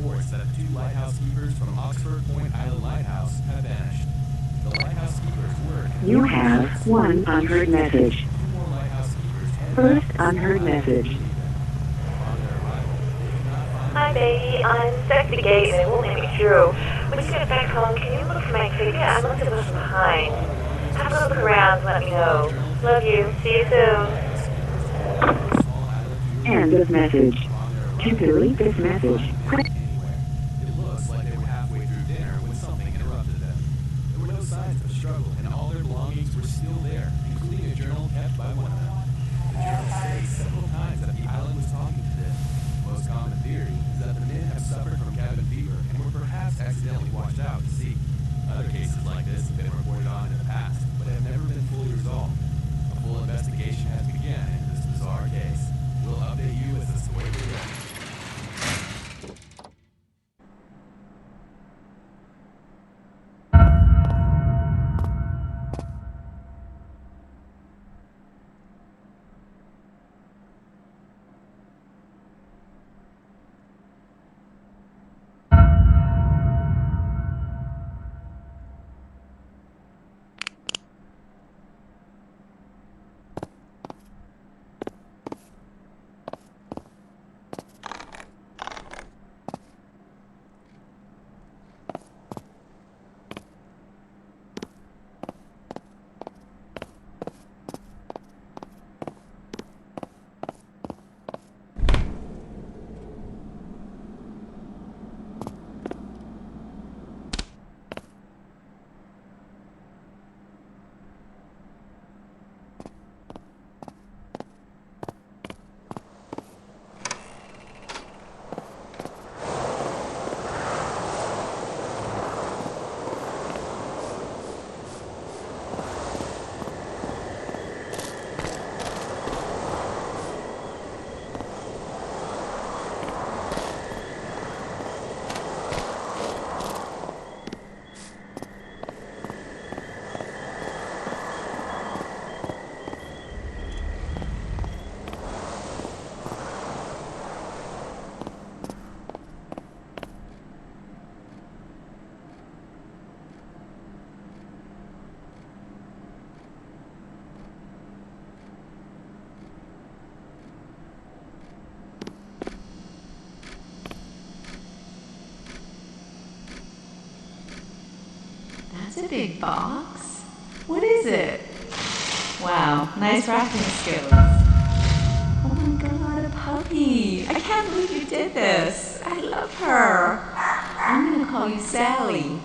reports that the two lighthouse keepers from Oxford Point Island Lighthouse have vanished. The lighthouse keepers were... You have one unheard message. Two more lighthouse keepers head First back to unheard message. Upon their arrival, they could not find... Hi, baby. I'm stuck at the gate and it won't let me through. When you get back home, can you look for my ticket? I must have left it behind. Have a look around and let me know. Love you. See you soon. End of message. To delete this message, It looks like they were halfway through dinner when something interrupted them. There were no signs of a struggle, and all their belongings were still there, including a journal kept by one of them. The journal states several times that the island was talking to them. The most common theory is that the men have suffered from cabin fever and were perhaps accidentally washed out to sea. Other cases like this have been reported on in the past, but have never been fully resolved. A full investigation has begun into this bizarre case. We'll update you as the story progresses. That's a big box. What is it? Wow, nice wrapping skills. Oh my god, a puppy. I can't believe you did this. I love her. I'm gonna call you Sally.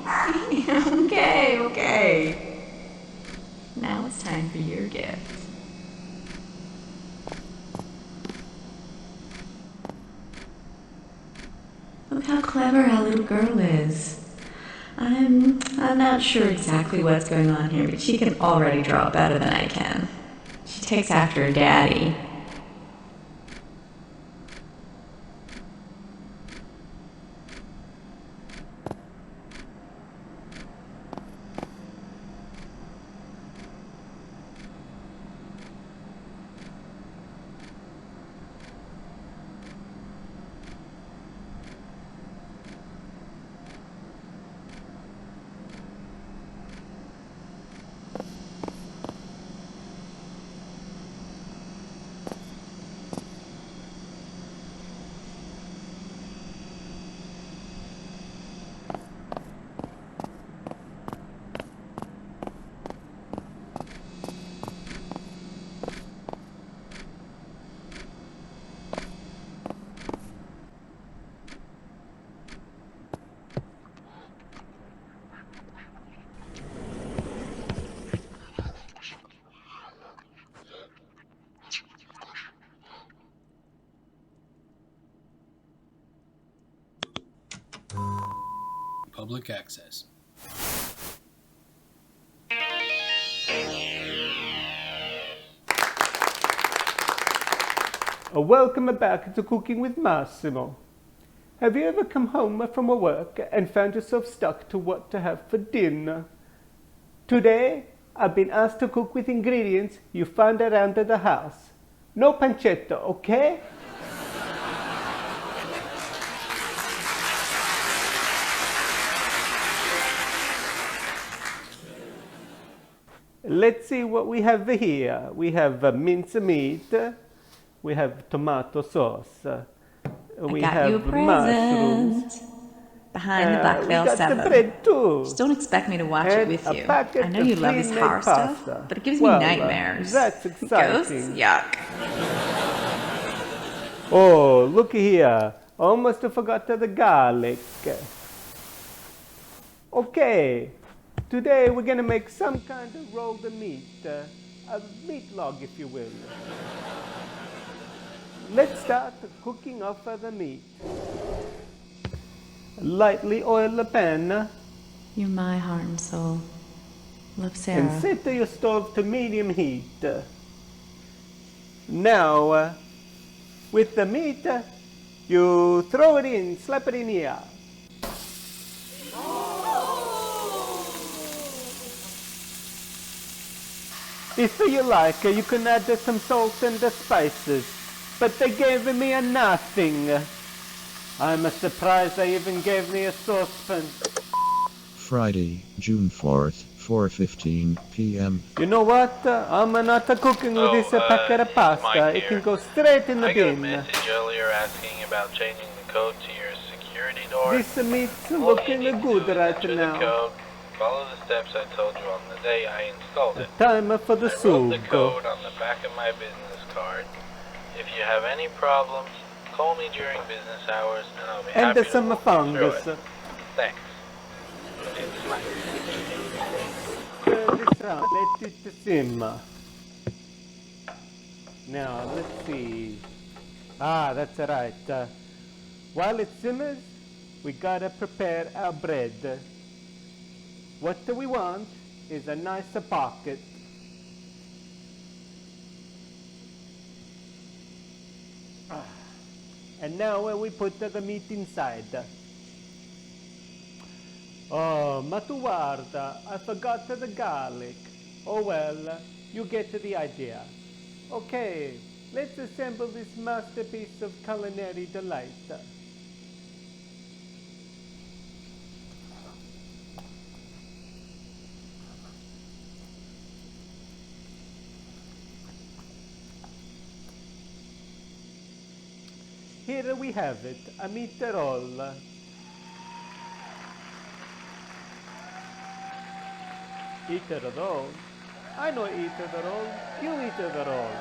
Okay. Now it's time for your gift. Look how clever our little girl is. I'm not sure exactly what's going on here, but she can already draw better than I can. She takes after her daddy. Public access. Welcome back to Cooking with Massimo. Have you ever come home from work and found yourself stuck to what to have for dinner? Today, I've been asked to cook with ingredients you find around the house. No pancetta, okay? Let's see what we have here. We have mince meat. We have tomato sauce. We I got have you a mushrooms. present. Behind the Black We Veil got 7. the bread too. Just don't expect me to watch it And with a you. packet I know of you love this pre-made horror stuff, pasta. but it gives Well, me nightmares. that's exciting. Ghosts? Yuck. Oh, look here. Almost forgot the garlic. Okay. Today we're gonna make some kind of rolled meat. A meat log, if you will. Let's start cooking off the meat. Lightly oil the pan You're my heart and soul. Love, Sarah. and set your stove to medium heat. Now, with the meat, you throw it in, slap it in here. If you like, you can add some salt and spices, but they gave me a nothing. I'm surprised they even gave me a saucepan. Friday, June 4th, 4:15 p.m. You know what? I'm not cooking with this packet of pasta. It can go straight in the I got a bin. message earlier asking about changing the code to your security door. This meat's All you looking need to good do is right enter the now. code, follow the steps I told you on the day I installed it. Time for the I wrote the soup. code on the back of my business card. If you have any problems, call me during business hours and I'll be happy And to some walk you through fungus. it. Thanks. It's nice. Turn this around. Let it simmer. Now, let's see. That's right. While it simmers, we gotta prepare our bread. What we want is a nice pocket. And now we put the meat inside. Oh, ma tu guarda, I forgot the garlic. Oh well, you get the idea. Okay, let's assemble this masterpiece of culinary delight. Here we have it, a meat roll. Eat the roll? I know eat the roll. You eat the roll.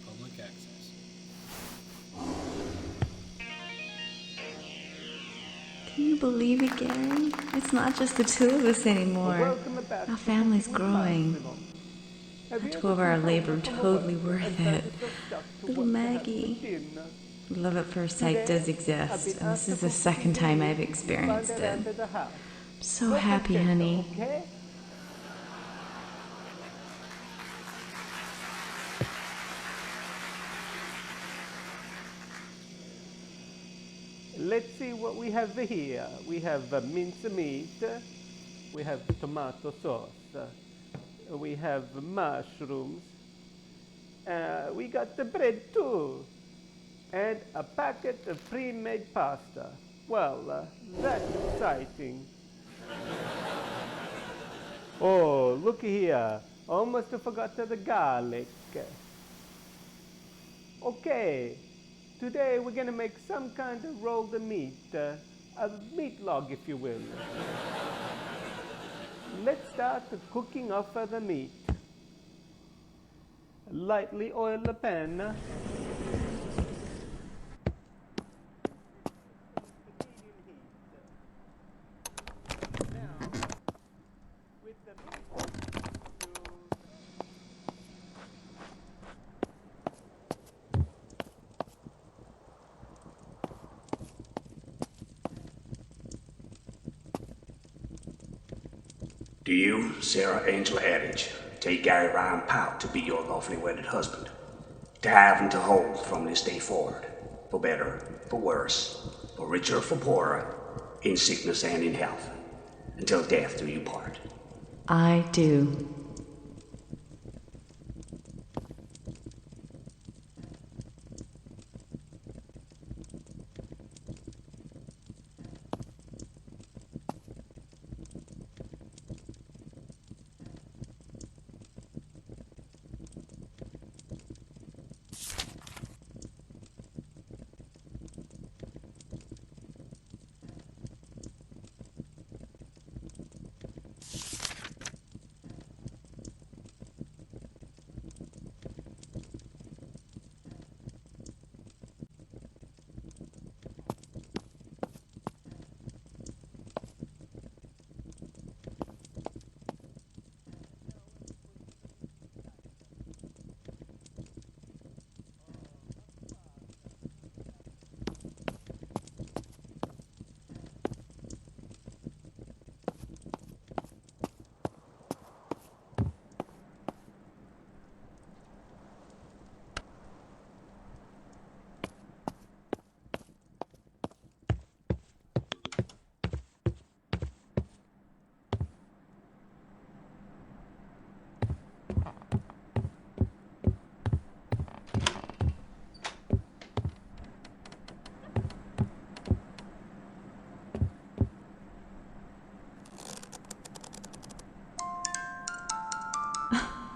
Public access. Can you believe it, Gary? It's not just the two of us anymore. Welcome back Our to family's Cooking with growing. Maximum. Have you Two of ever our come labor home from totally work worth and it. found yourself stuck to Little what to have Maggie. for dinner? Love at first sight does exist, and this is the second time I've experienced it. I'm so happy, honey. Okay? Let's see what we have here. We have mince meat. We have tomato sauce. We have mushrooms. We got the bread too. And a packet of pre-made pasta. Well, that's exciting. Oh, look here. Almost forgot the garlic. Okay. Today we're gonna make some kind of rolled meat. A meat log, if you will. Let's start cooking off the meat. Lightly oil the pan. Do you, Sarah Angela Adage, take Gary Ryan Powell to be your lawfully wedded husband, to have and to hold from this day forward, for better, for worse, for richer, for poorer, in sickness and in health, until death do you part? I do.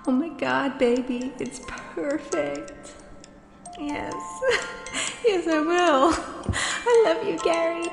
Oh my god, baby, it's perfect. Yes. Yes, I will. I love you, Gary.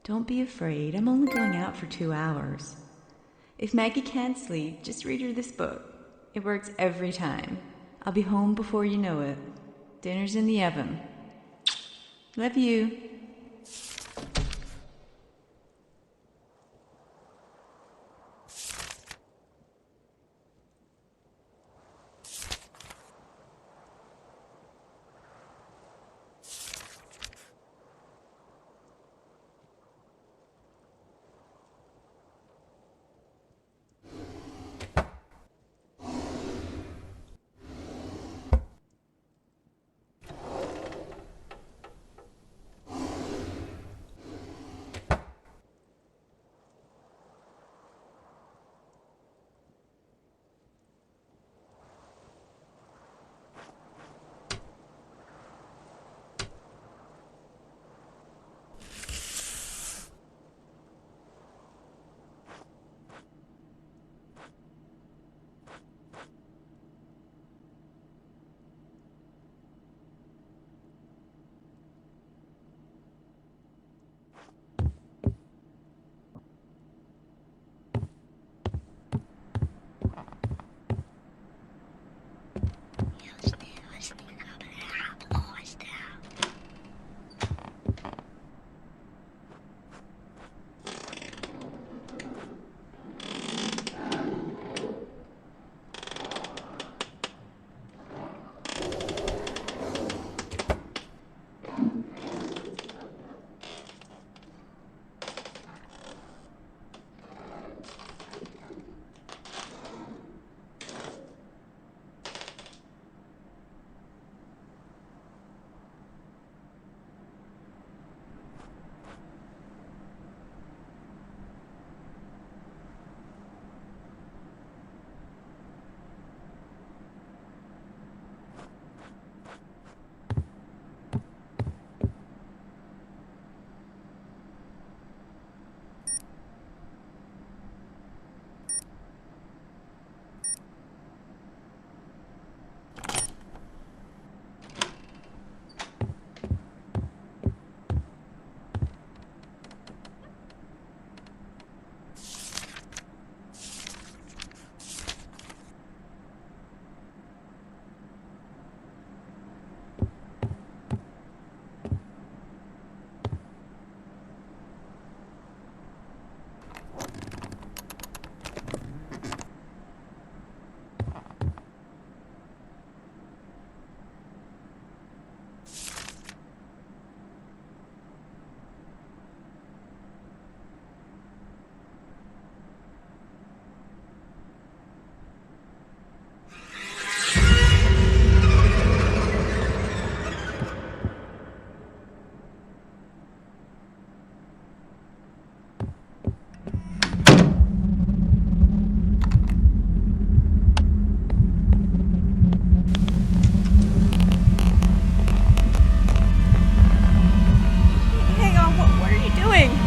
Don't be afraid, I'm only going out for 2 hours. If Maggie can't sleep, just read her this book. It works every time. I'll be home before you know it. Dinner's in the oven. Love you.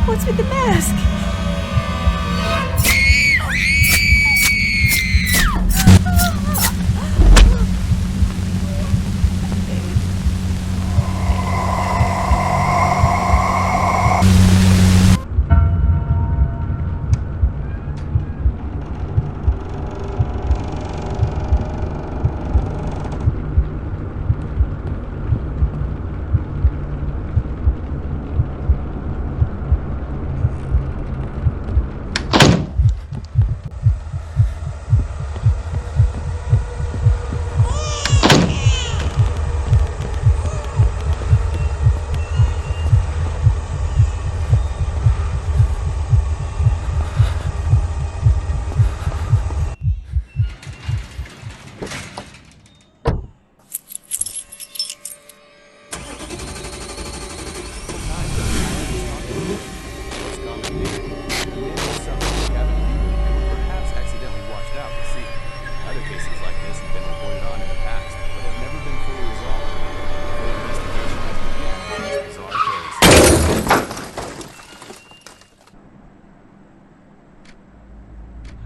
What's with the mask?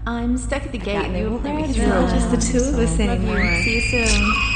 I'm stuck at the gate and they won't let me It's through. not just the two of us anymore. See you soon.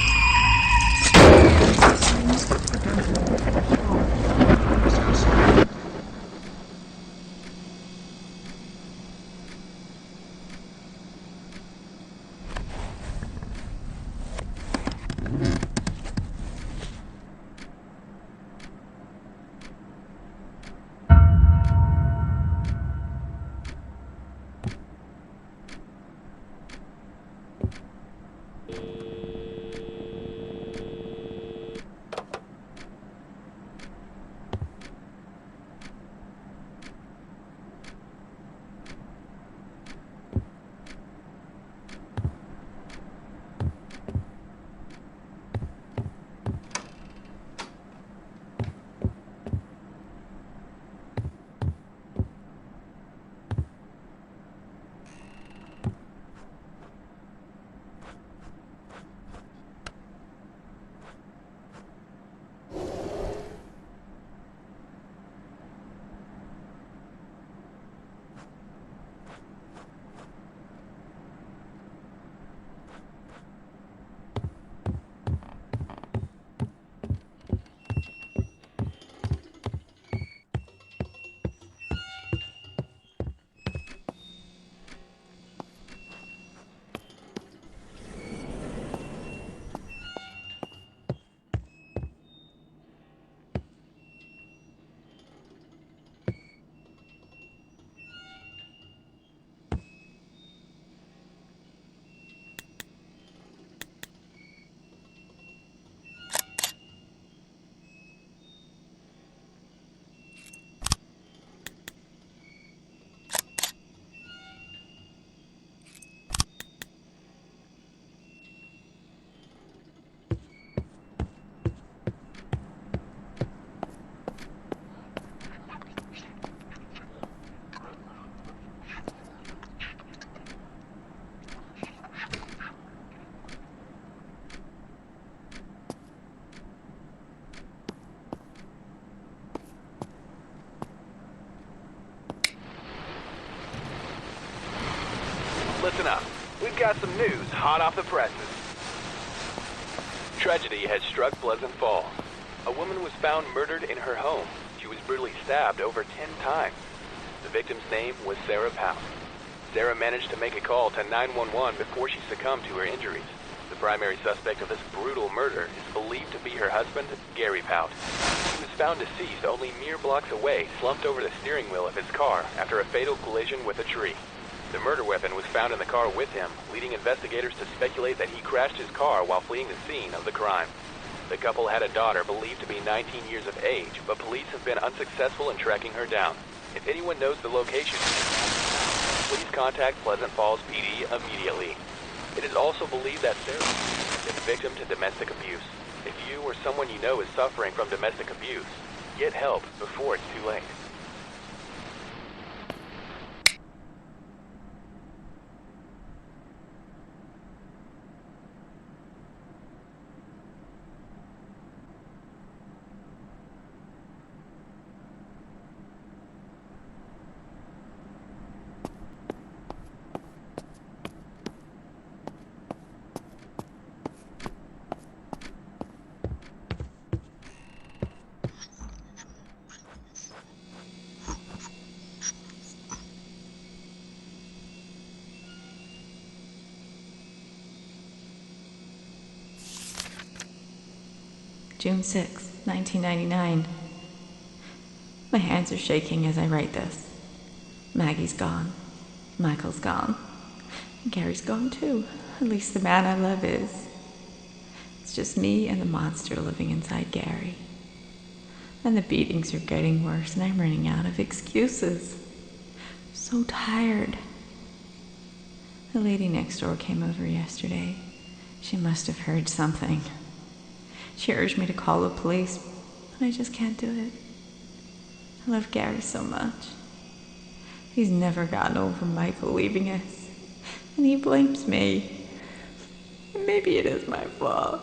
Listen up. We've got some news hot off the presses. Tragedy has struck Pleasant Falls. A woman was found murdered in her home. She was brutally stabbed over 10 times. The victim's name was Sarah Pound. Sarah managed to make a call to 911 before she succumbed to her injuries. The primary suspect of this brutal murder is believed to be her husband, Gary Pound. He was found deceased only mere blocks away, slumped over the steering wheel of his car after a fatal collision with a tree. The murder weapon was found in the car with him, leading investigators to speculate that he crashed his car while fleeing the scene of the crime. The couple had a daughter believed to be 19 years of age, but police have been unsuccessful in tracking her down. If anyone knows the location, please contact Pleasant Falls PD immediately. It is also believed that Sarah has been victim to domestic abuse. If you or someone you know is suffering from domestic abuse, get help before it's too late. June 6, 1999. My hands are shaking as I write this. Maggie's gone. Michael's gone. And Gary's gone too. At least the man I love is. It's just me and the monster living inside Gary. And the beatings are getting worse and I'm running out of excuses. I'm so tired. The lady next door came over yesterday. She must have heard something. She urged me to call the police, but I just can't do it. I love Gary so much. He's never gotten over Michael leaving us, and he blames me. And maybe it is my fault.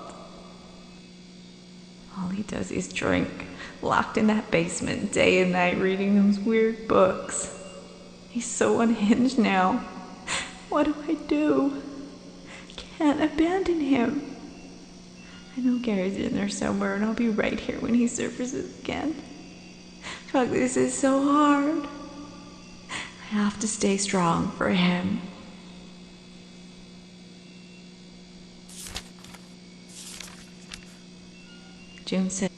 All he does is drink, locked in that basement day and night reading those weird books. He's so unhinged now. What do I do? I can't abandon him. I know Gary's in there somewhere and I'll be right here when he surfaces again. Fuck, this is so hard. I have to stay strong for him. June 6th.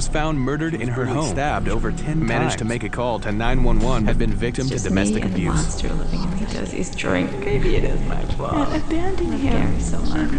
found murdered in her home, stabbed over 10 times. Managed to make a call to 911, had been victim to domestic me and abuse. The monster living in me does is drink. Maybe it is my fault. And abandon him. Gary so much.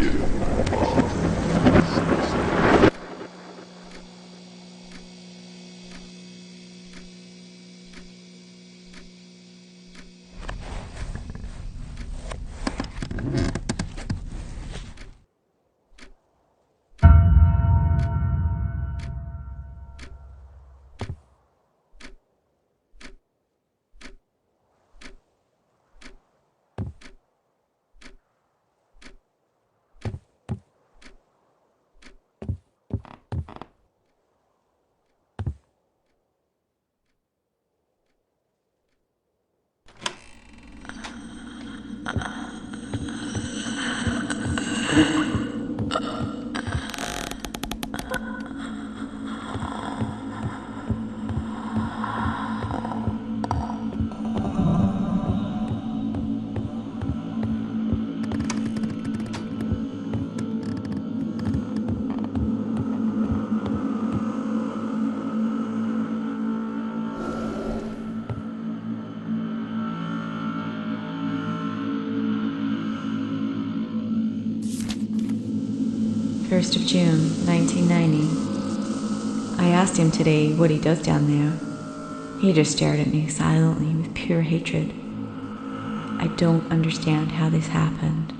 First of June, 1990. I asked him today what he does down there. He just stared at me silently with pure hatred. I don't understand how this happened.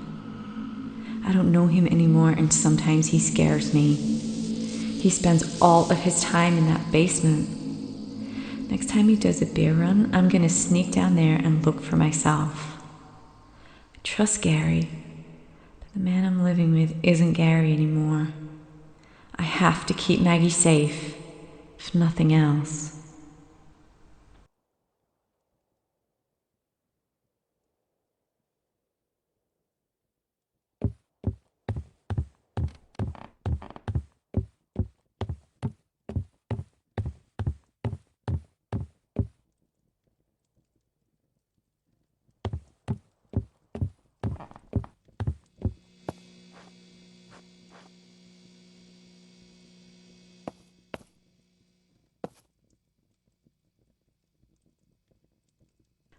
I don't know him anymore, and sometimes he scares me. He spends all of his time in that basement. Next time he does a beer run, I'm gonna sneak down there and look for myself. I trust Gary. The man I'm living with isn't Gary anymore. I have to keep Maggie safe, if nothing else.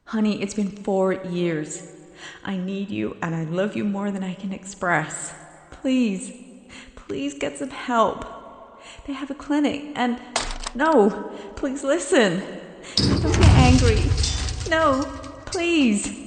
Honey, it's been 4 years. I need you and I love you more than I can express. Please, please get some help. They have a clinic and... No, please listen. Don't get angry. No, please.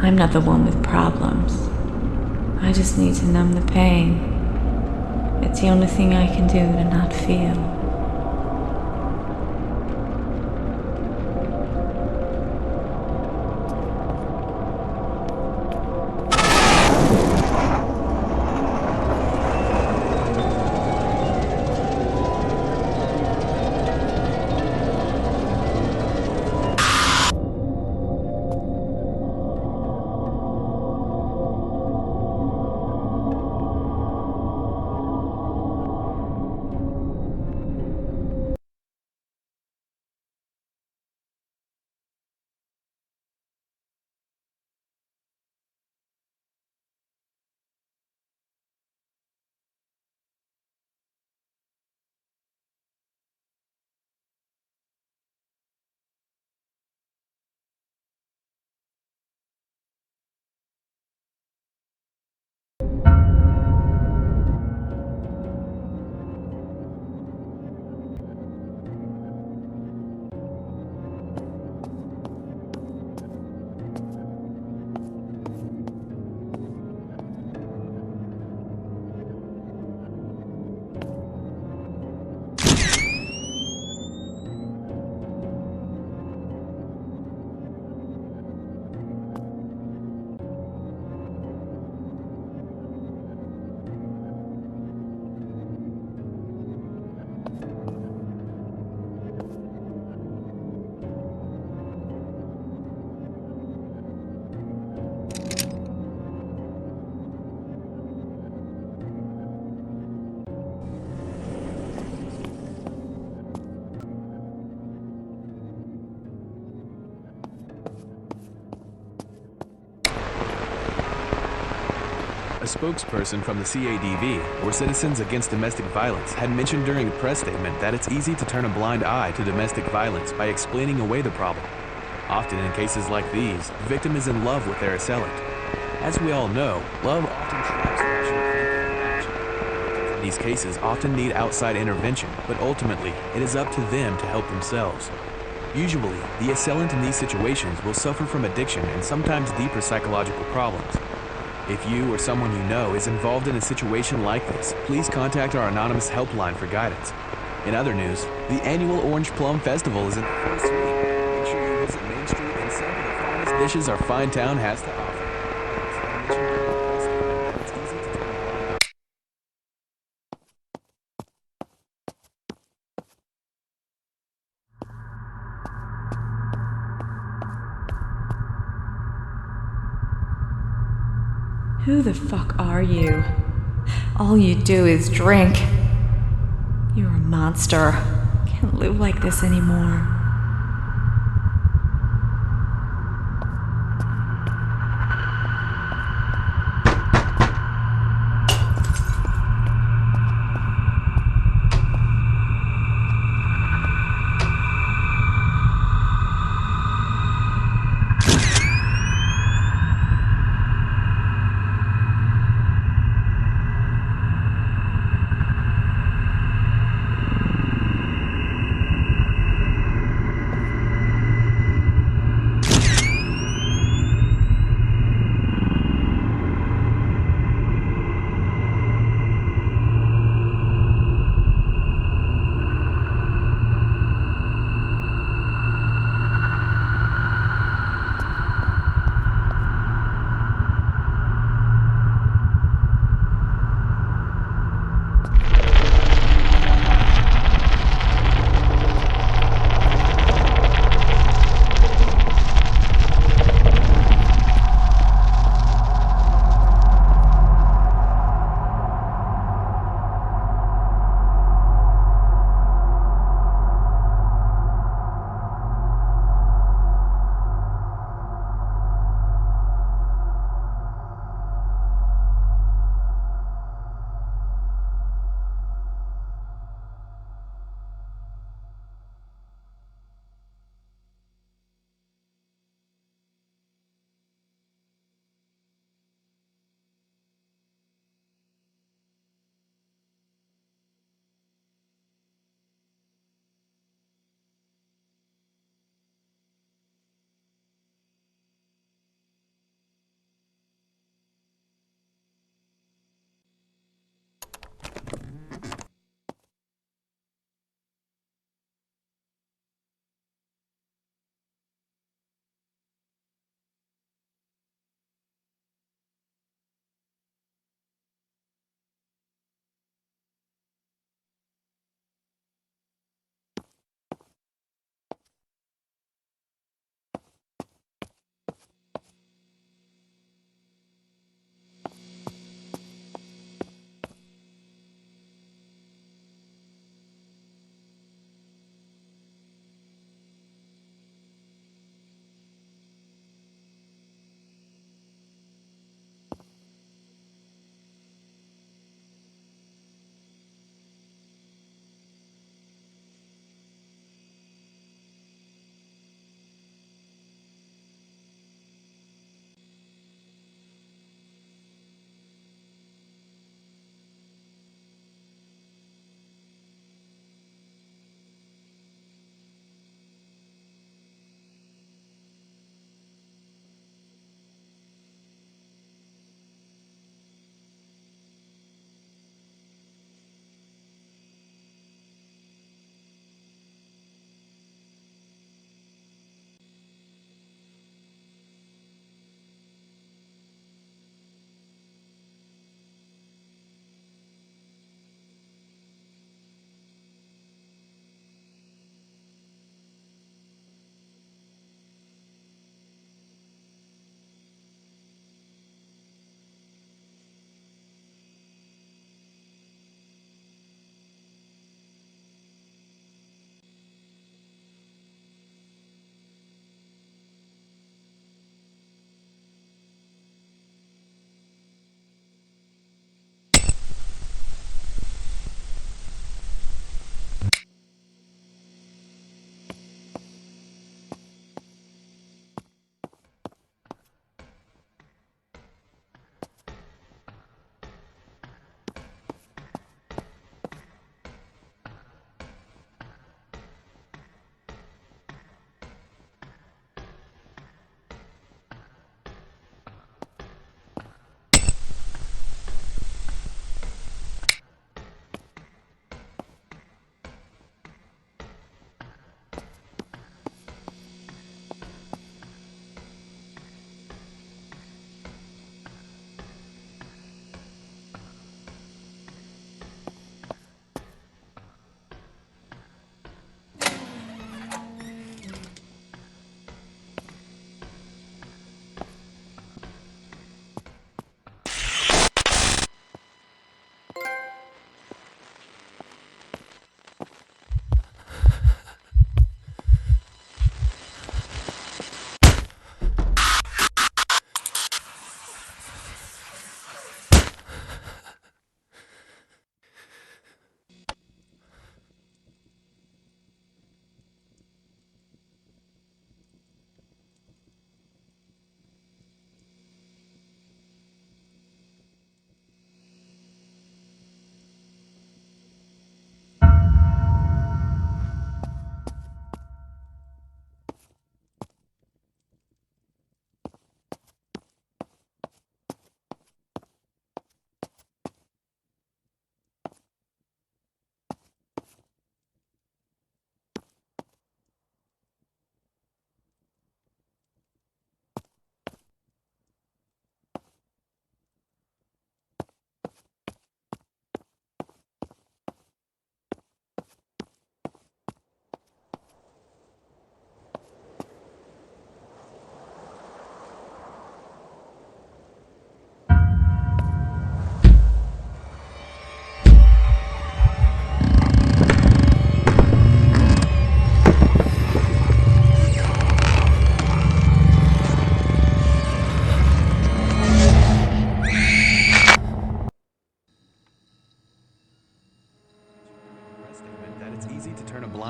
I'm not the one with problems. I just need to numb the pain. It's the only thing I can do to not feel. A spokesperson from the CADV, or Citizens Against Domestic Violence, had mentioned during a press statement that it's easy to turn a blind eye to domestic violence by explaining away the problem. Often in cases like these, the victim is in love with their assailant. As we all know, love often traps rational thinking and action. In these cases often need outside intervention, but ultimately, it is up to them to help themselves. Usually, the assailant in these situations will suffer from addiction and sometimes deeper psychological problems. If you or someone you know is involved in a situation like this, please contact our anonymous helpline for guidance. In other news, the annual Orange Plum Festival is in full swing. Make sure you visit Main Street and sample the finest dishes our fine town has to offer. It's easy to turn a blind eye. Who the fuck are you? All you do is drink. You're a monster. Can't live like this anymore.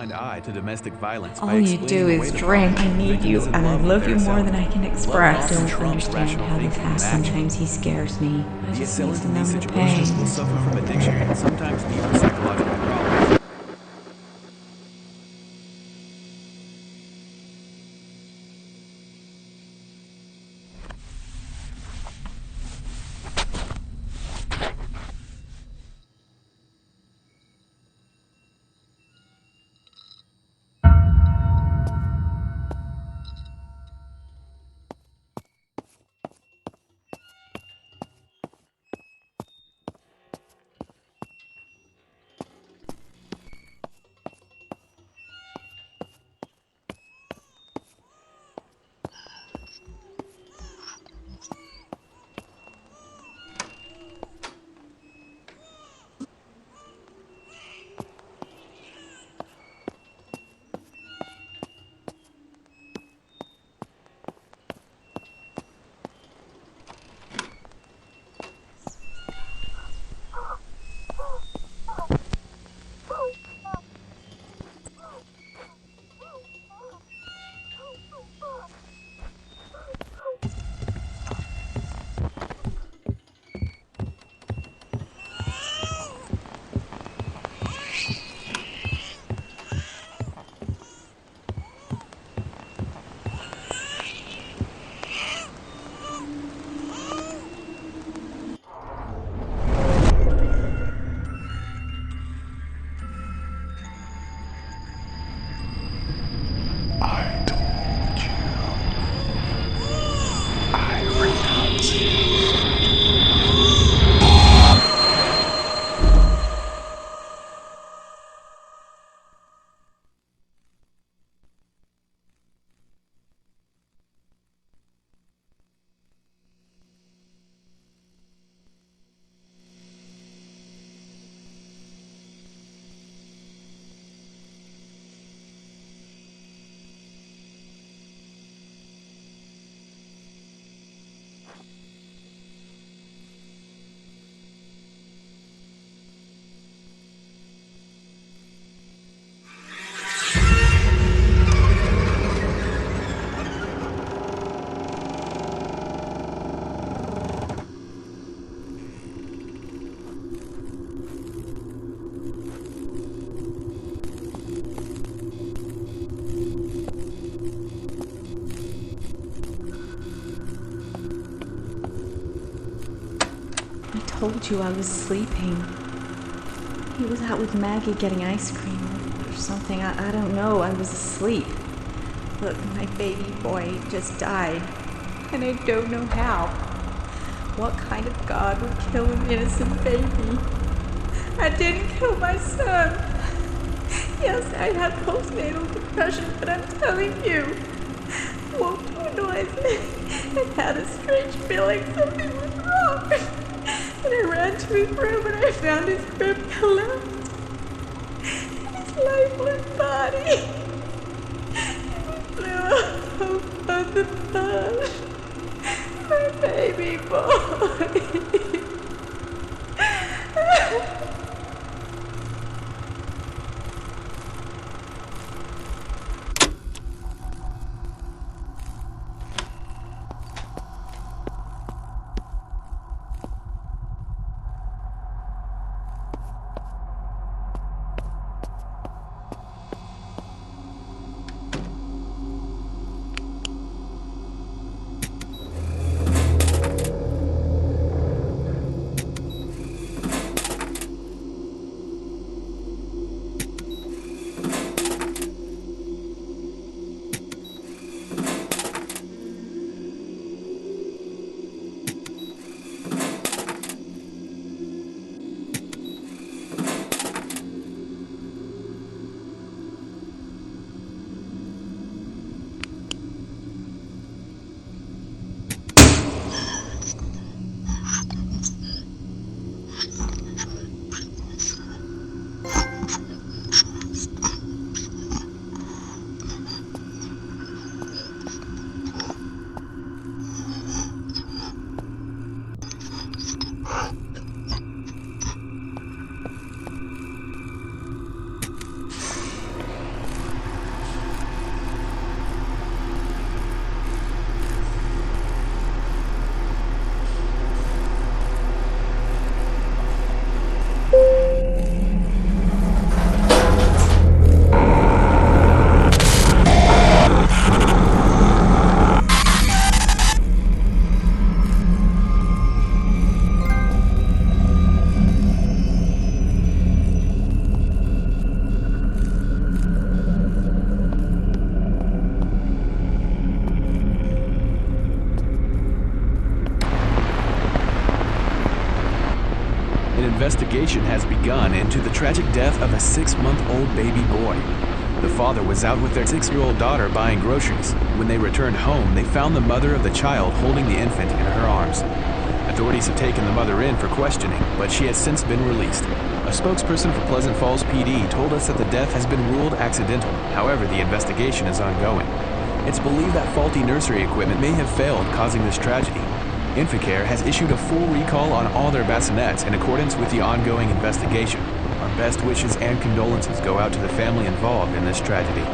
blind eye to domestic violence. All you do is drink. I need you, and I love you more than I can express. I don't understand how this happens. Sometimes he scares me. I just need to numb the pain. Will suffer from addiction and sometimes even psychological problems. I told you I was sleeping. He was out with Maggie getting ice cream or something. I don't know. I was asleep. Look, my baby boy just died, and I don't know how. What kind of God would kill an innocent baby? I didn't kill my son. Yes, I had postnatal depression, but I'm telling you, I woke to a noise and had a strange feeling something was wrong. And I ran to his room and I found his crib collapsed. His lifeless body. He flew above the bus. My baby boy. investigation has begun into the tragic death of a 6-month-old baby boy. The father was out with their 6-year-old daughter buying groceries. When they returned home, they found the mother of the child holding the infant in her arms. Authorities have taken the mother in for questioning, but she has since been released. A spokesperson for Pleasant Falls PD told us that the death has been ruled accidental. However, the investigation is ongoing. It's believed that faulty nursery equipment may have failed, causing this tragedy. Inflicare has issued a full recall on all their bassinets in accordance with the ongoing investigation. Our best wishes and condolences go out to the family involved in this tragedy.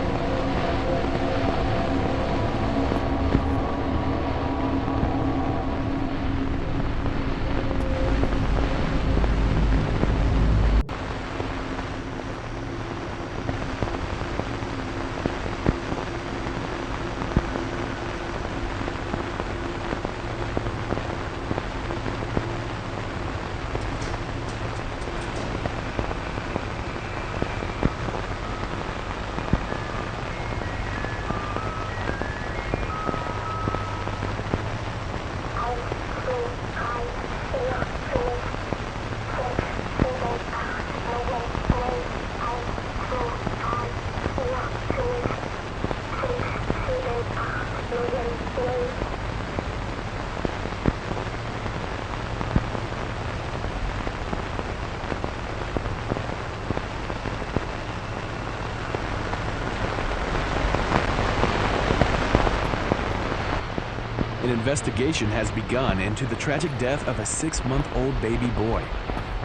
An investigation has begun into the tragic death of a 6-month-old baby boy.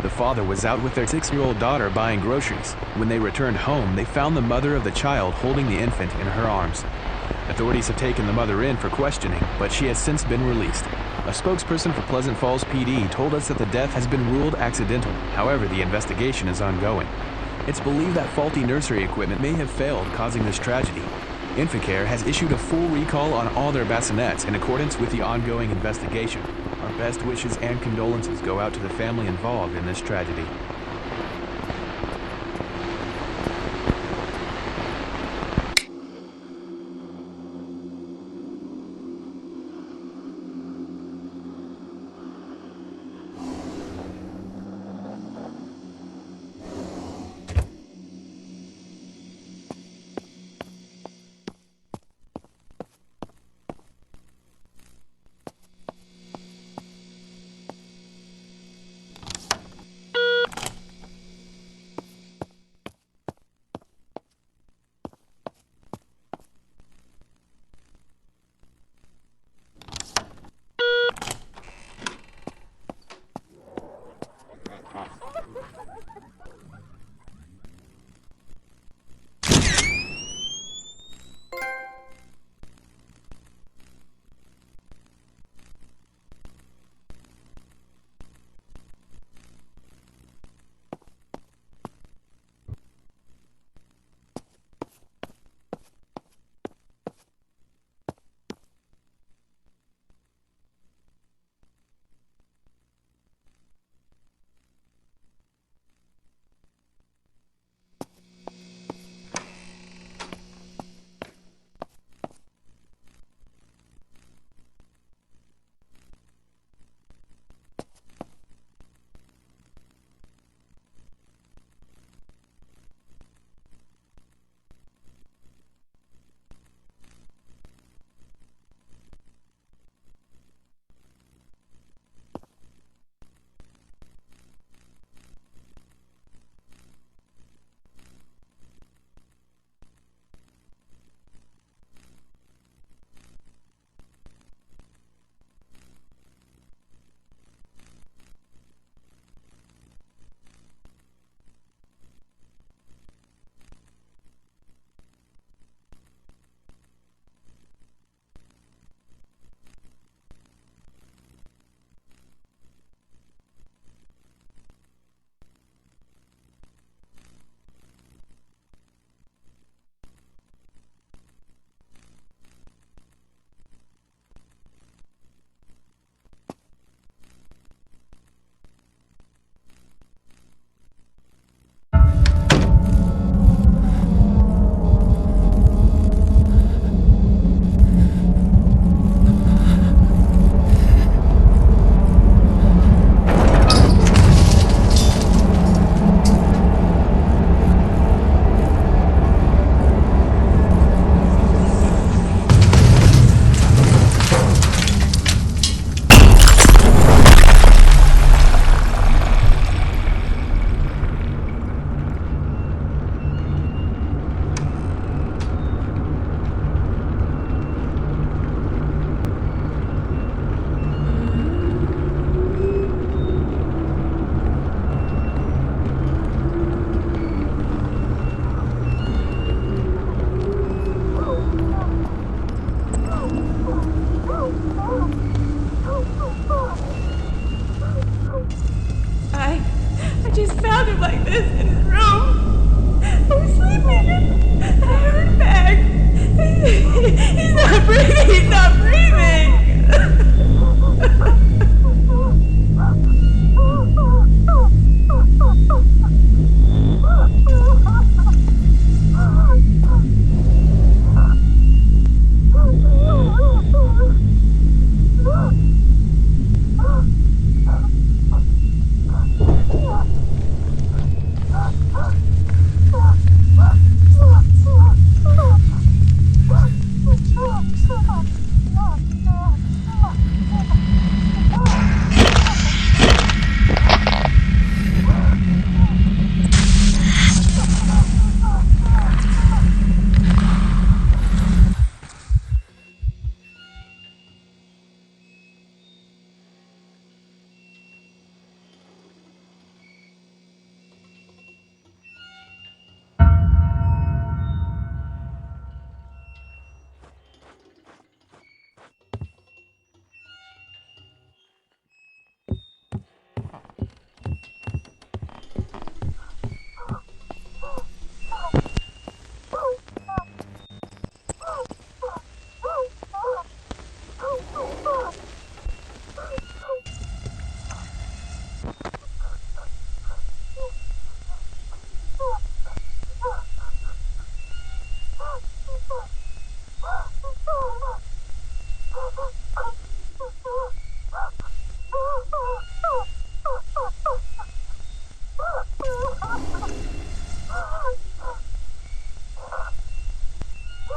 The father was out with their 6-year-old daughter buying groceries. When they returned home, they found the mother of the child holding the infant in her arms. Authorities have taken the mother in for questioning, but she has since been released. A spokesperson for Pleasant Falls PD told us that the death has been ruled accidental. However, the investigation is ongoing. It's believed that faulty nursery equipment may have failed, causing this tragedy. Inflicare has issued a full recall on all their bassinets in accordance with the ongoing investigation. Our best wishes and condolences go out to the family involved in this tragedy. up like this in his room. I was sleeping and I heard a bang. He's not breathing. He's not breathing.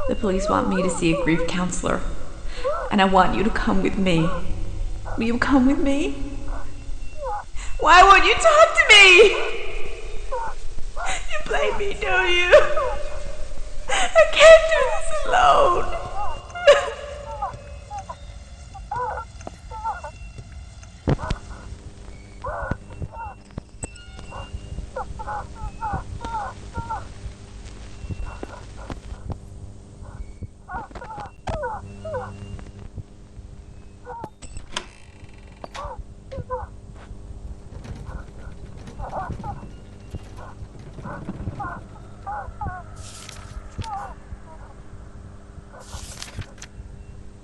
The police want me to see a grief counselor, and I want you to come with me. Will you come with me? Why won't you talk to me? You blame me, don't you? I can't do this alone.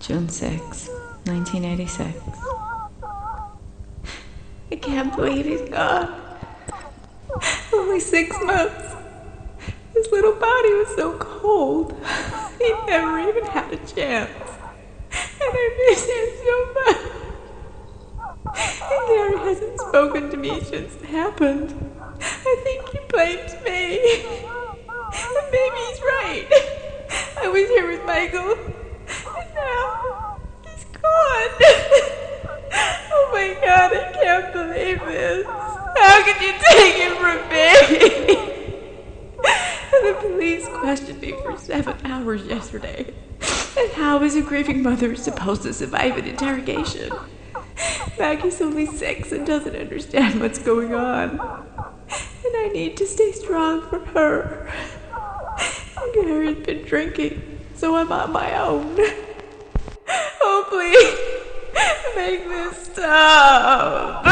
June 6, 1986. I can't believe he's gone. Only 6 months. His little body was so cold. He never even had a chance. And I miss him so much. And Gary hasn't spoken to me since it happened. I think he blames me. And maybe he's right. I was here with Michael. And now he's gone. Oh my God, I can't believe this. How could you take him from me? The police questioned me for 7 hours yesterday. And how is a grieving mother supposed to survive an interrogation? Maggie's only 6 and doesn't understand what's going on. And I need to stay strong for her. Gary's been drinking, so I'm on my own. Oh, please, make this stop.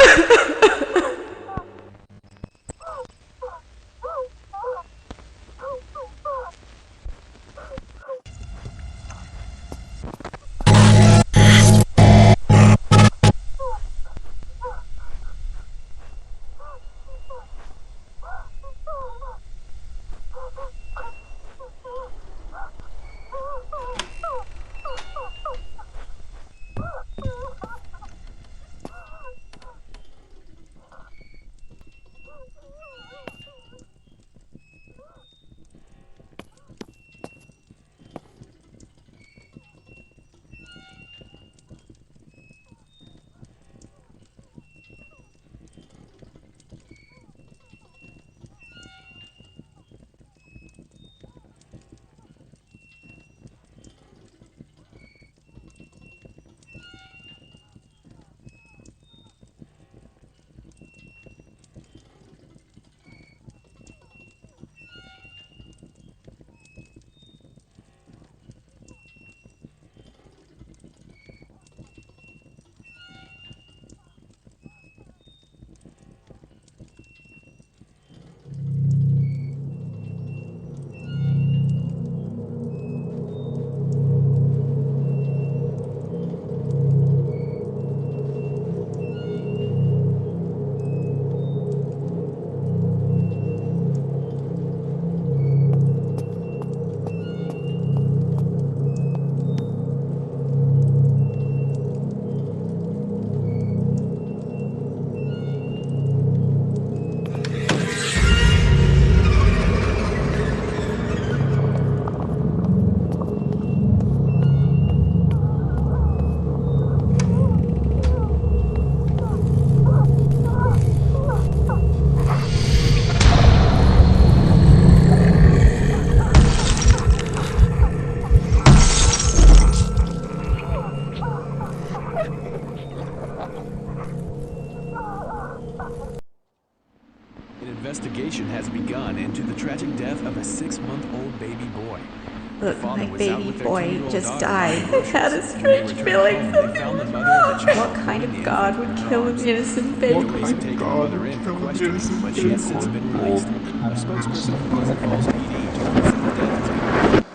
investigation has begun into the tragic death of a 6-month-old baby boy. Look, Father my was out baby with their boy 2-year-old just daughter died. buying I groceries. had a When they strange returned feeling. home, they found the mother of the child What kind holding of the God infant would in her kill an arms. innocent The baby? police have taken the mother in for questioning, but she has since been released. A spokesperson for Glens Falls PD told us that the death has been...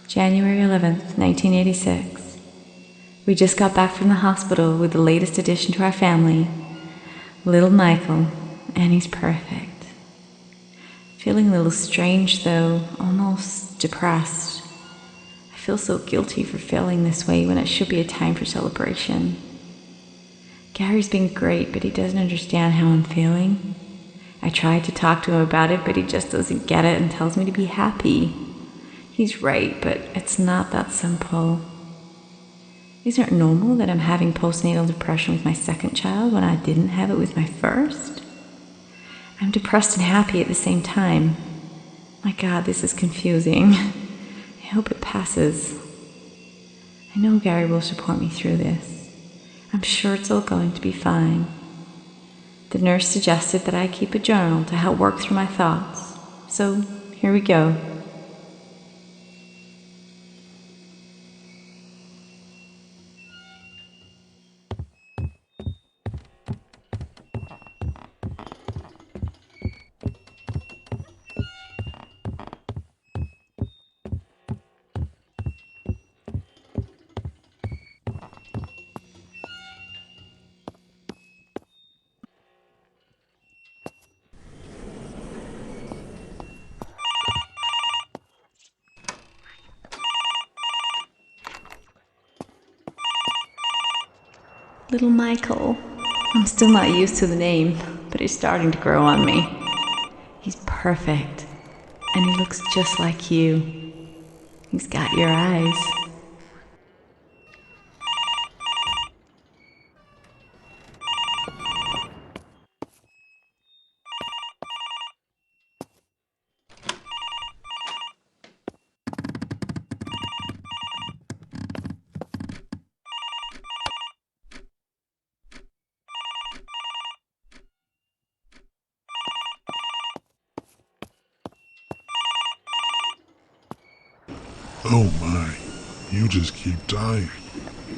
January 11th, 1986. We just got back from the hospital with the latest addition to our family, little Michael, and he's perfect. Feeling a little strange though, almost depressed. I feel so guilty for feeling this way when it should be a time for celebration. Gary's been great, but he doesn't understand how I'm feeling. I tried to talk to him about it, but he just doesn't get it and tells me to be happy. He's right, but it's not that simple. Isn't it normal that I'm having postnatal depression with my second child when I didn't have it with my first? I'm depressed and happy at the same time. My God, this is confusing. I hope it passes. I know Gary will support me through this. I'm sure it's all going to be fine. The nurse suggested that I keep a journal to help work through my thoughts. So, here we go. Little Michael. I'm still not used to the name, but it's starting to grow on me. He's perfect, and he looks just like you. He's got your eyes. Oh my, you just keep dying.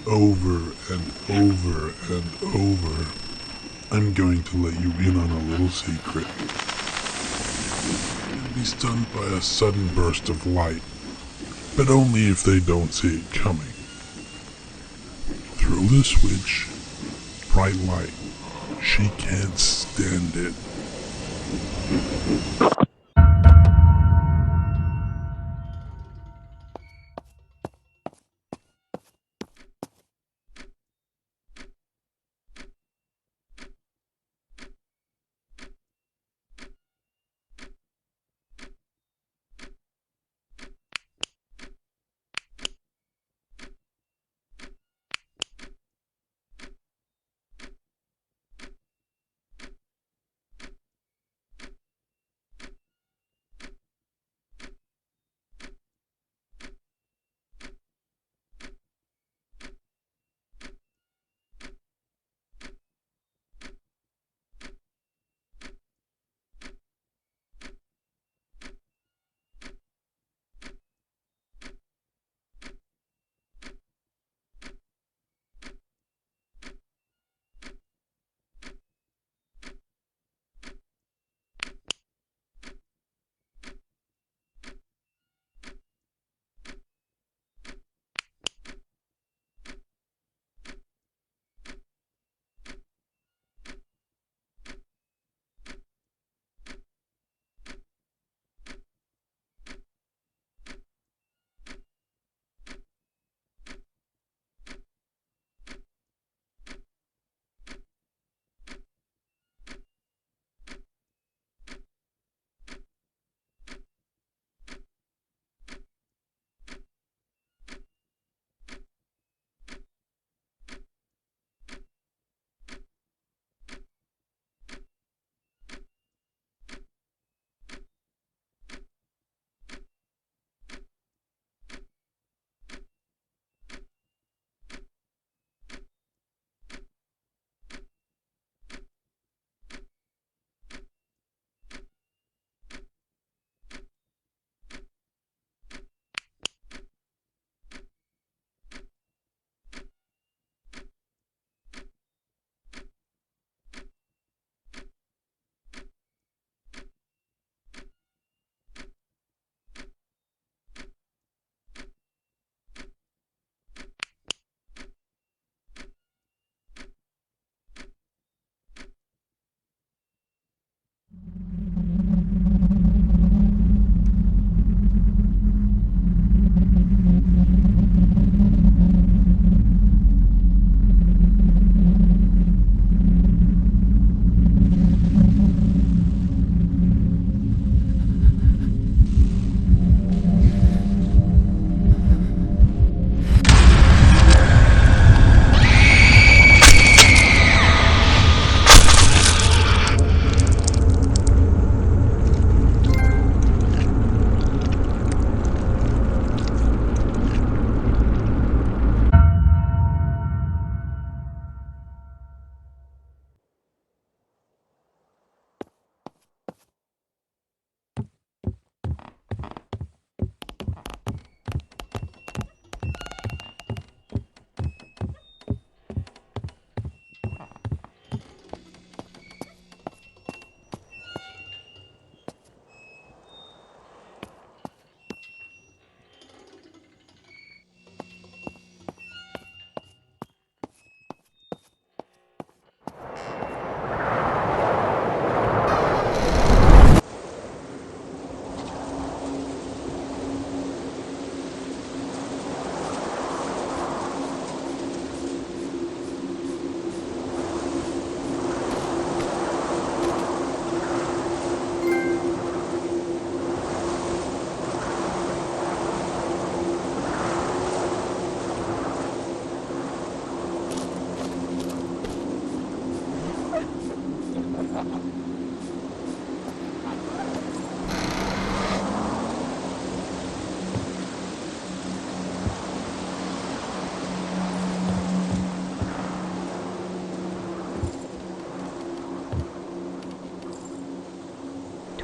Over and over and over. I'm going to let you in on a little secret. You'll be stunned by a sudden burst of light, but only if they don't see it coming. Throw the switch. Bright light. She can't stand it.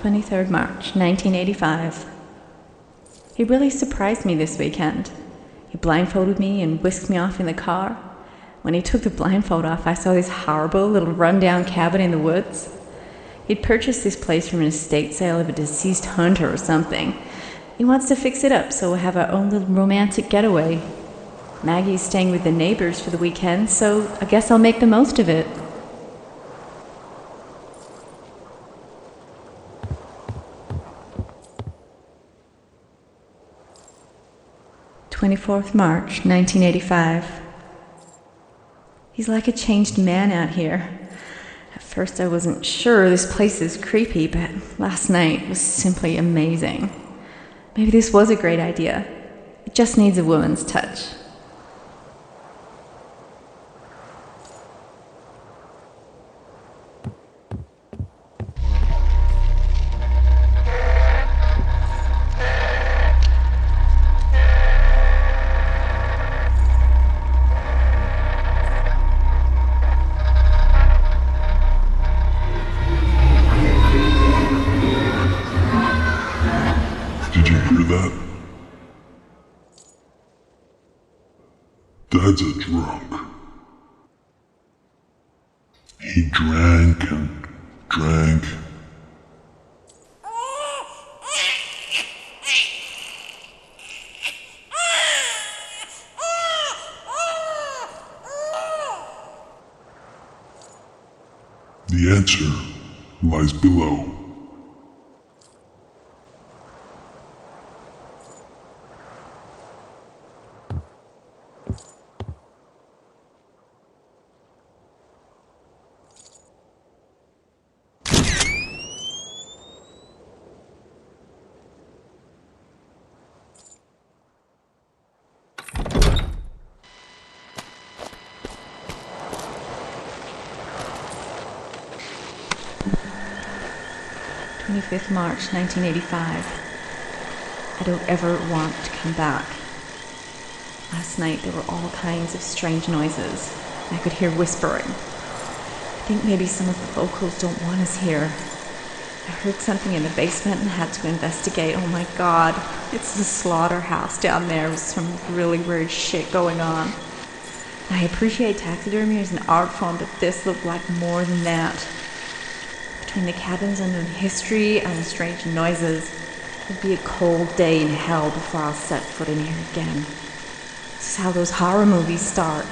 23rd March, 1985. He really surprised me this weekend. He blindfolded me and whisked me off in the car. When he took the blindfold off, I saw this horrible little rundown cabin in the woods. He'd purchased this place from an estate sale of a deceased hunter or something. He wants to fix it up so we'll have our own little romantic getaway. Maggie's staying with the neighbors for the weekend, so I guess I'll make the most of it. March 1985. He's like a changed man out here. At first I wasn't sure this place is creepy, but last night was simply amazing. Maybe this was a great idea. It just needs a woman's touch. Dad's a drunk. He drank and drank. The answer lies below. March 1985. I don't ever want to come back. Last night there were all kinds of strange noises. I could hear whispering. I think maybe some of the locals don't want us here. I heard something in the basement and had to investigate. Oh my god, it's the slaughterhouse down there with some really weird shit going on. I appreciate taxidermy as an art form, but this looked like more than that. Between the cabins unknown history and the strange noises, it'd be a cold day in hell before I'll set foot in here again. This is how those horror movies start.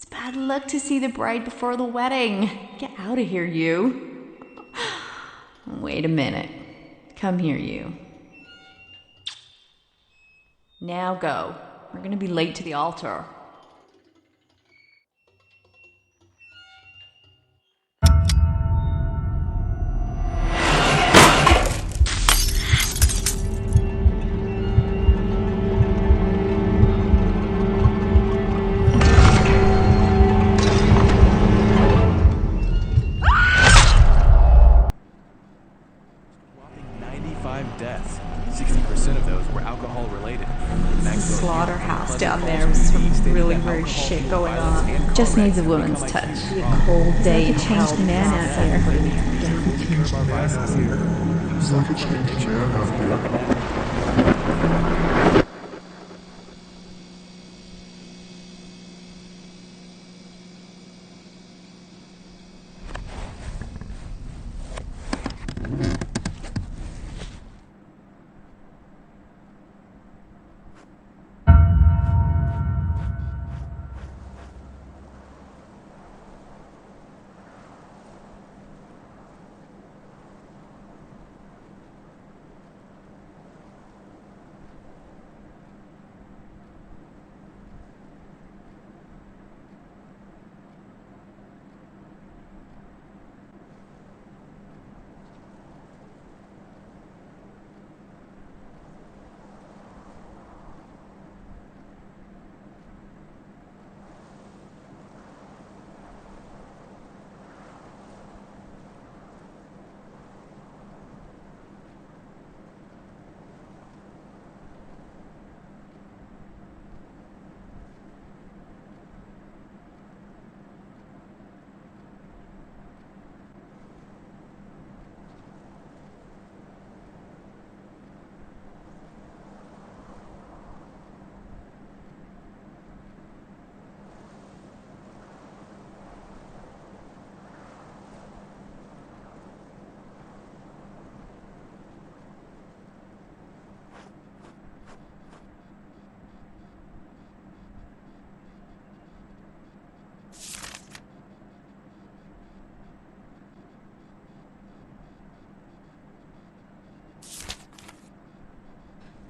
Bad luck to see the bride before the wedding. Get out of here, you. Wait a minute. Come here, you. Now go. We're gonna be late to the altar. Deaths. 60% of those were alcohol related. Slaughterhouse down there with some really weird shit going on. Just needs a woman's touch. Be a cold day in hell. Changed man out here.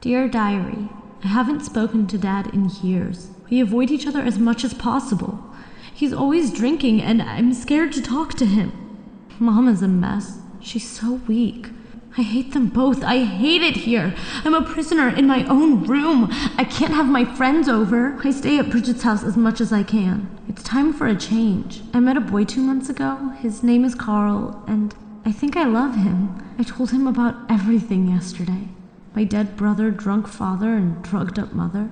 Dear Diary, I haven't spoken to Dad in years. We avoid each other as much as possible. He's always drinking and I'm scared to talk to him. Mom is a mess. She's so weak. I hate them both. I hate it here. I'm a prisoner in my own room. I can't have my friends over. I stay at Bridget's house as much as I can. It's time for a change. I met a boy 2 months ago. His name is Carl, and I think I love him. I told him about everything yesterday. My dead brother, drunk father, and drugged up mother.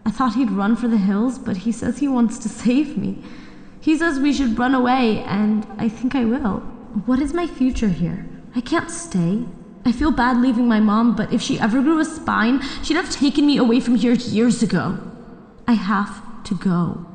I thought he'd run for the hills, but he says he wants to save me. He says we should run away, and I think I will. What is my future here? I can't stay. I feel bad leaving my mom, but if she ever grew a spine, she'd have taken me away from here years ago. I have to go.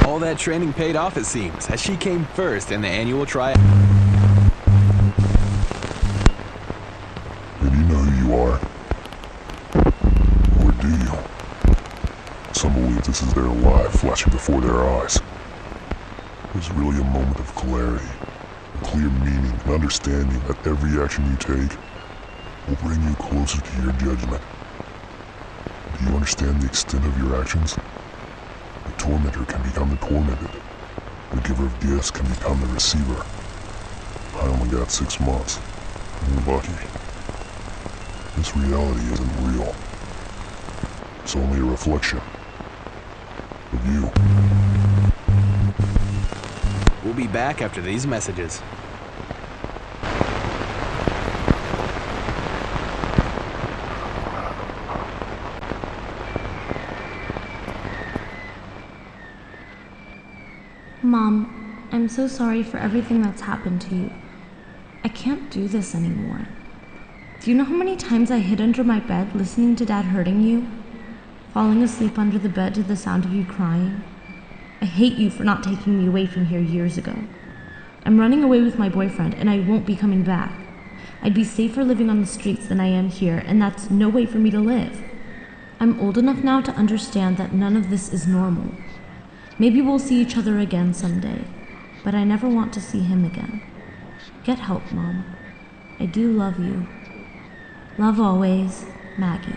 All that training paid off, it seems, as she came first in the annual trial. And you know who you are? Or do you? Some believe this is their life flashing before their eyes. There's really a moment of clarity, a clear meaning, and understanding that every action you take will bring you closer to your judgment. Do you understand the extent of your actions? The tormentor can become the tormented. The giver of gifts can become the receiver. I only got 6 months. I'm lucky. This reality isn't real. It's only a reflection of you. We'll be back after these messages. Mom, I'm so sorry for everything that's happened to you. I can't do this anymore. Do you know how many times I hid under my bed listening to Dad hurting you? Falling asleep under the bed to the sound of you crying? I hate you for not taking me away from here years ago. I'm running away with my boyfriend and I won't be coming back. I'd be safer living on the streets than I am here, and that's no way for me to live. I'm old enough now to understand that none of this is normal. Maybe we'll see each other again someday, but I never want to see him again. Get help, Mom. I do love you. Love always, Maggie.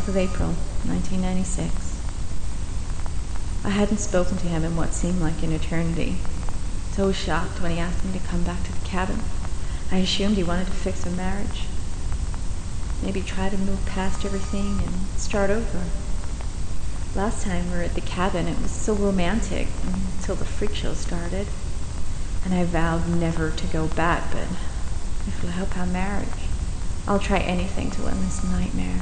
Of April, 1996. I hadn't spoken to him in what seemed like an eternity. So shocked when he asked me to come back to the cabin. I assumed he wanted to fix a marriage. Maybe try to move past everything and start over. Last time we were at the cabin, it was so romantic until the freak show started. And I vowed never to go back, but if it'll help our marriage, I'll try anything to end this nightmare.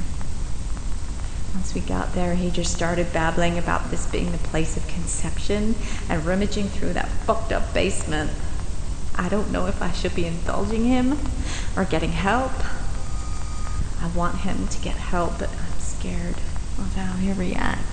Once we got there, he just started babbling about this being the place of conception and rummaging through that fucked up basement. I don't know if I should be indulging him or getting help. I want him to get help, but I'm scared of how he'll react.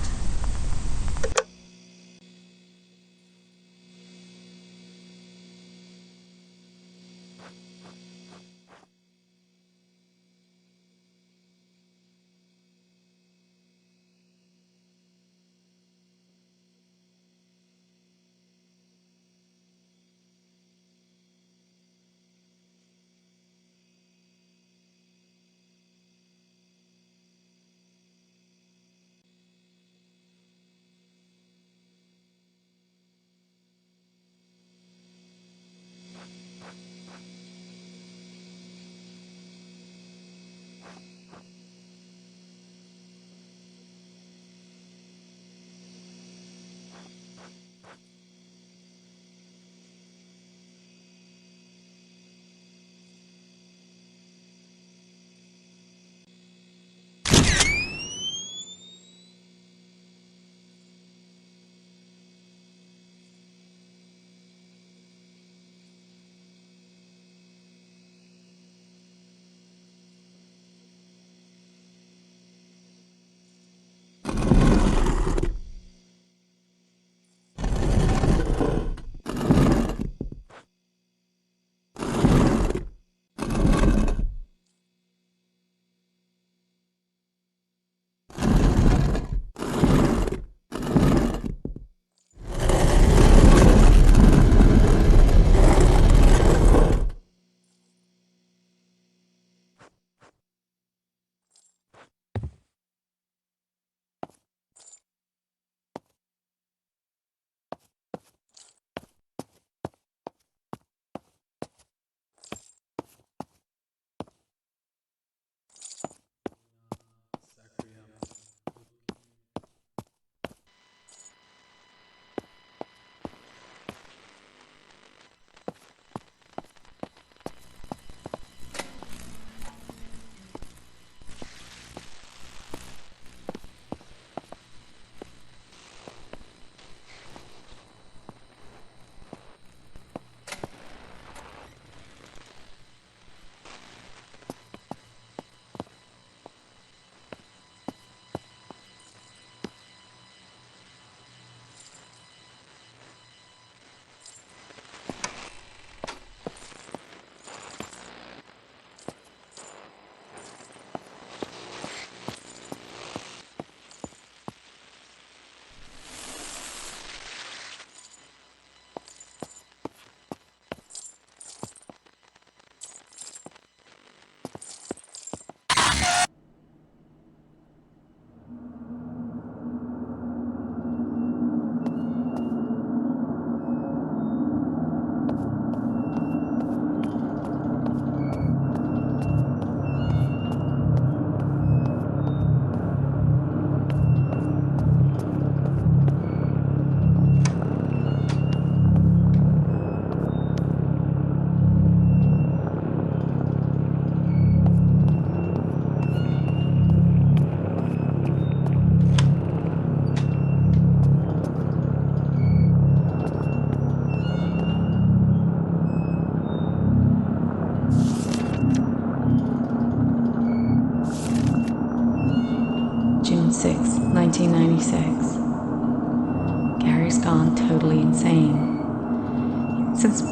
gone totally insane. Since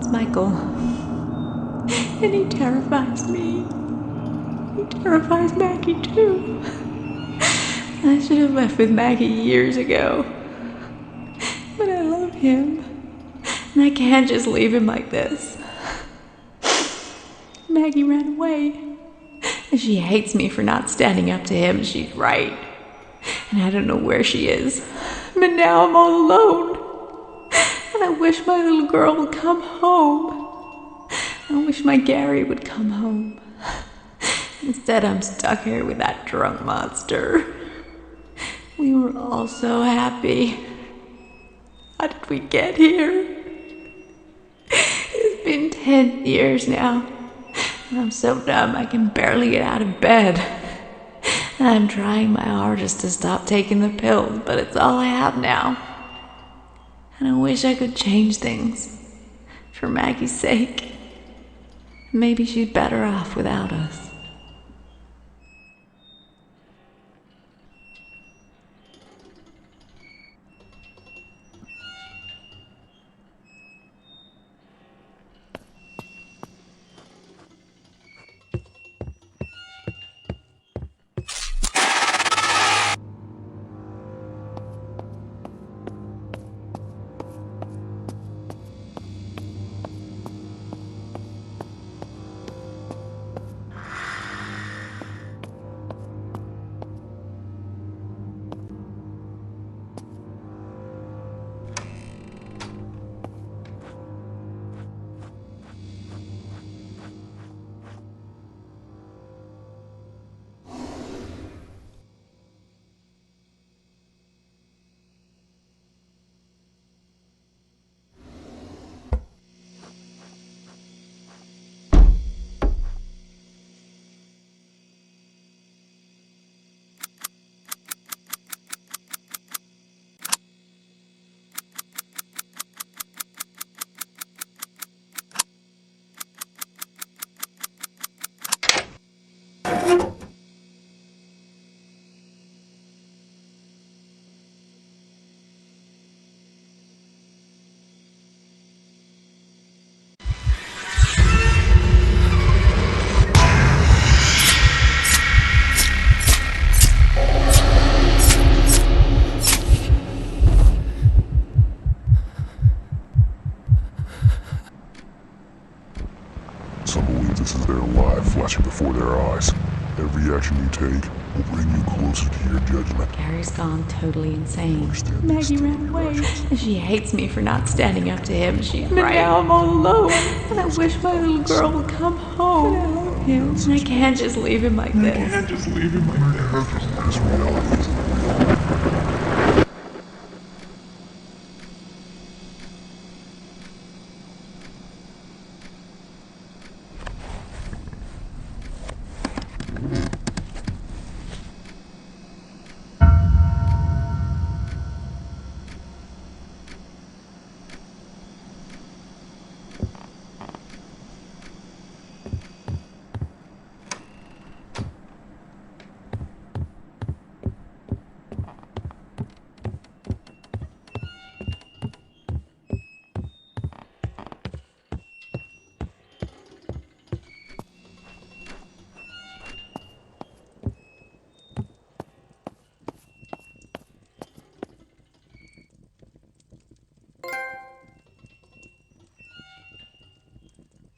Michael. And he terrifies me. He terrifies Maggie too. I should have left with Maggie years ago. But I love him. And I can't just leave him like this. Maggie ran away. And she hates me for not standing up to him. She's right. And I don't know where she is. But now I'm all alone. And I wish my little girl would come home. I wish my Gary would come home. Instead, I'm stuck here with that drunk monster. We were all so happy. How did we get here? It's been 10 years now. And I'm so dumb I can barely get out of bed. And I'm trying my hardest to stop taking the pills, but it's all I have now. And I wish I could change things. For Maggie's sake. Maybe she's better off without us. Some believe this is their life flashing before their eyes. Every action you take will bring you closer to your judgment. Gary's gone totally insane. Maggie ran away. And she hates me for not standing up to him. She's right. Now I'm all alone. And I wish my little girl would come home. And I love him. And I can't just leave him like this. I can't just leave him like this. This reality isn't real.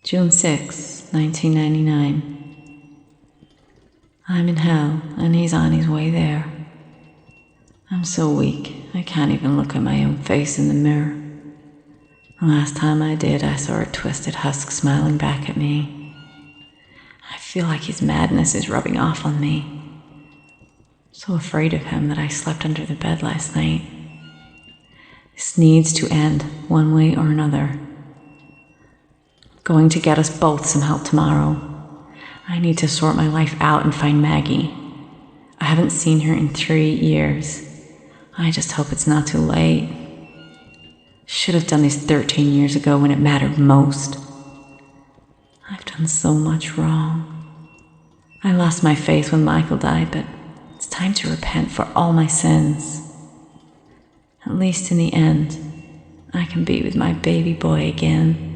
June 6, 1999. I'm in hell, and he's on his way there. I'm so weak, I can't even look at my own face in the mirror. The last time I did, I saw a twisted husk smiling back at me. I feel like his madness is rubbing off on me. So afraid of him that I slept under the bed last night. This needs to end, one way or another. Going to get us both some help tomorrow. I need to sort my life out and find Maggie. I haven't seen her in 3 years. I just hope it's not too late. Should have done this 13 years ago when it mattered most. I've done so much wrong. I lost my faith when Michael died, but it's time to repent for all my sins. At least in the end, I can be with my baby boy again.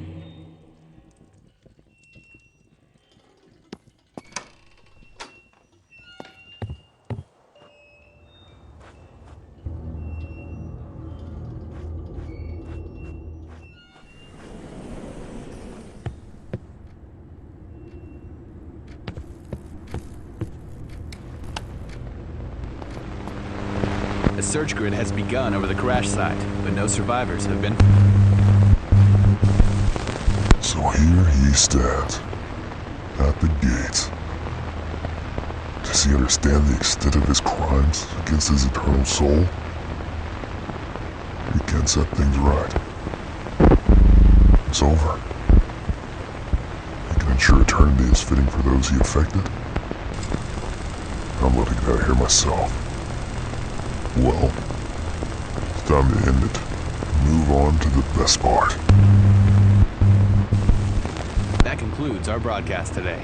A search grid has begun over the crash site, but no survivors have been. So here he stands, at the gate. Does he understand the extent of his crimes against his eternal soul? He can't set things right. It's over. He can ensure eternity is fitting for those he affected. I'm about to get out of here myself. Well, it's time to end it. Move on to the best part. That concludes our broadcast today.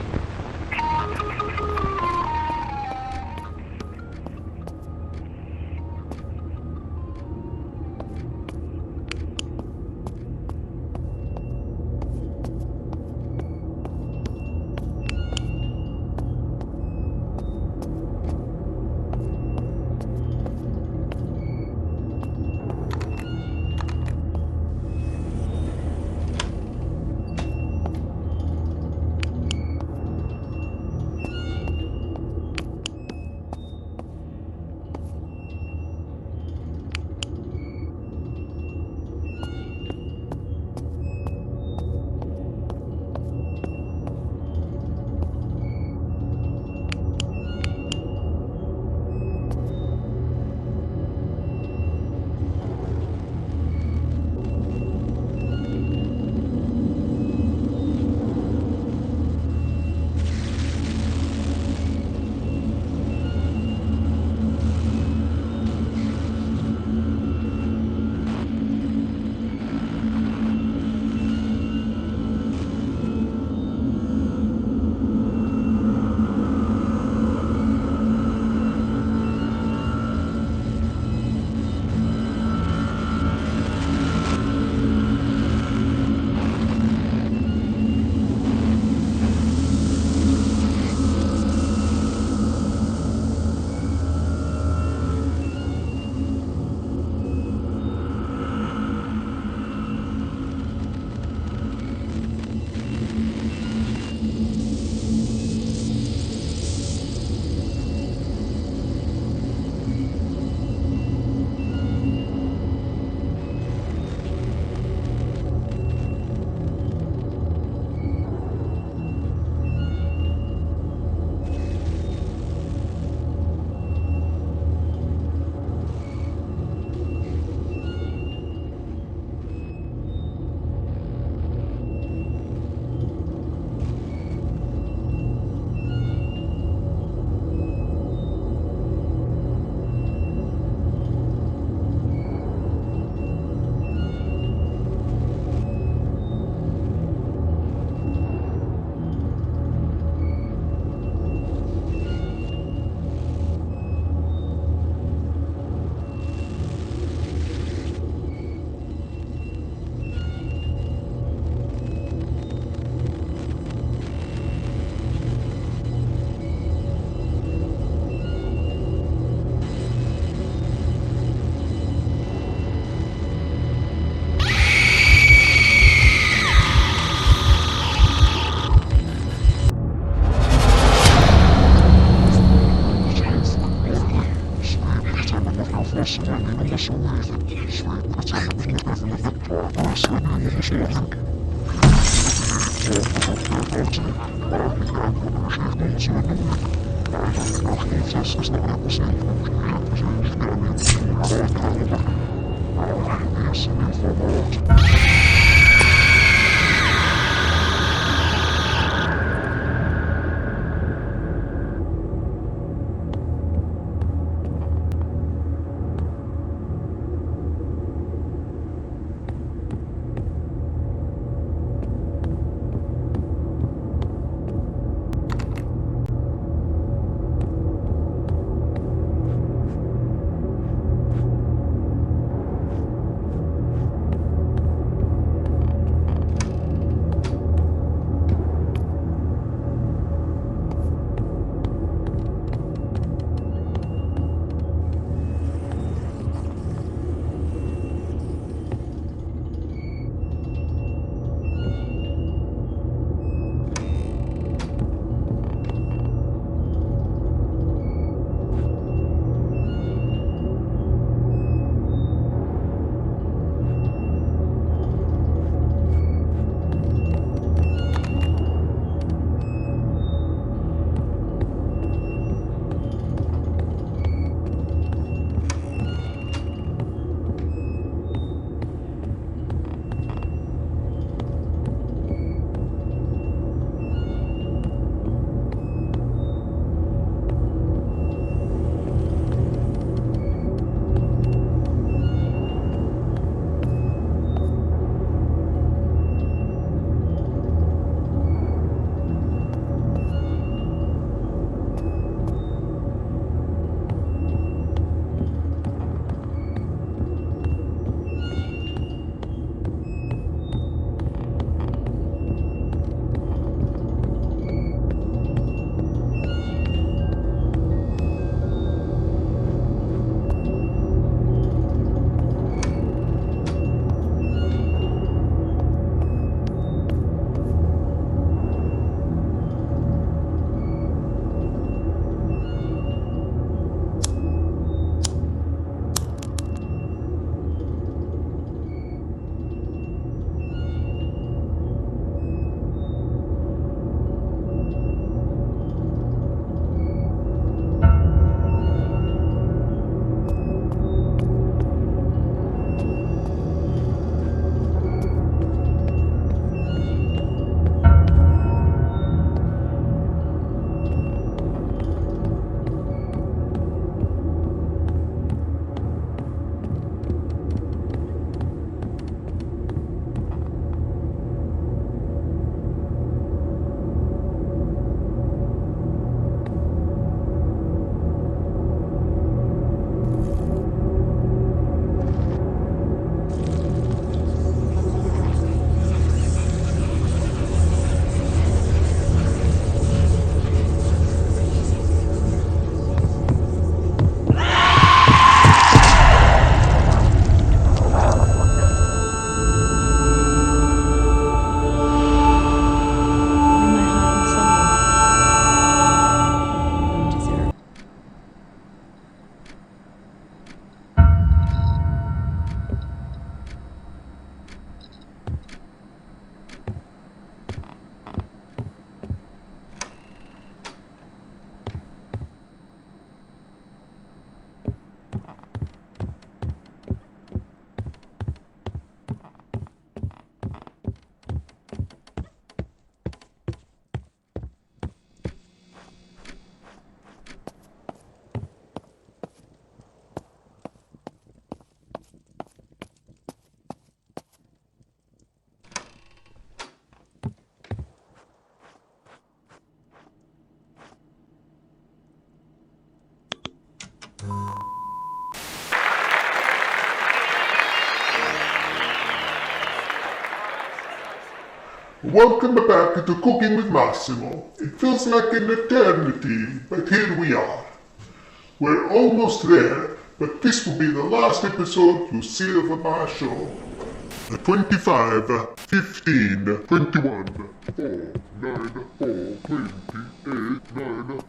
Welcome back to Cooking with Massimo. It feels like an eternity, but here we are. We're almost there, but this will be the last episode you see of my show. 25, 15, 21, 4, 9, 4, 28, 9.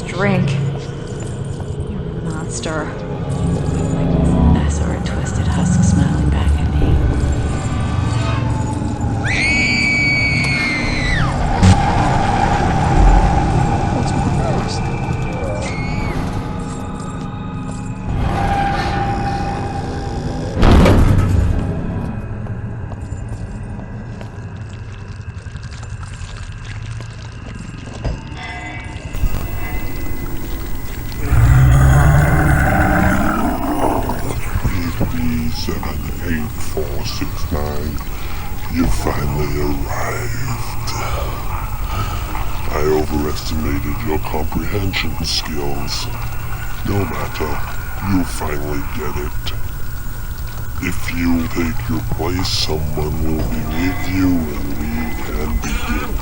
Drink. You're a monster. I saw a twisted husk smiling back at me. What's my mask? You finally arrived. I overestimated your comprehension skills. No matter, you finally get it. If you take your place, someone will be with you and we can begin.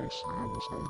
Seriously.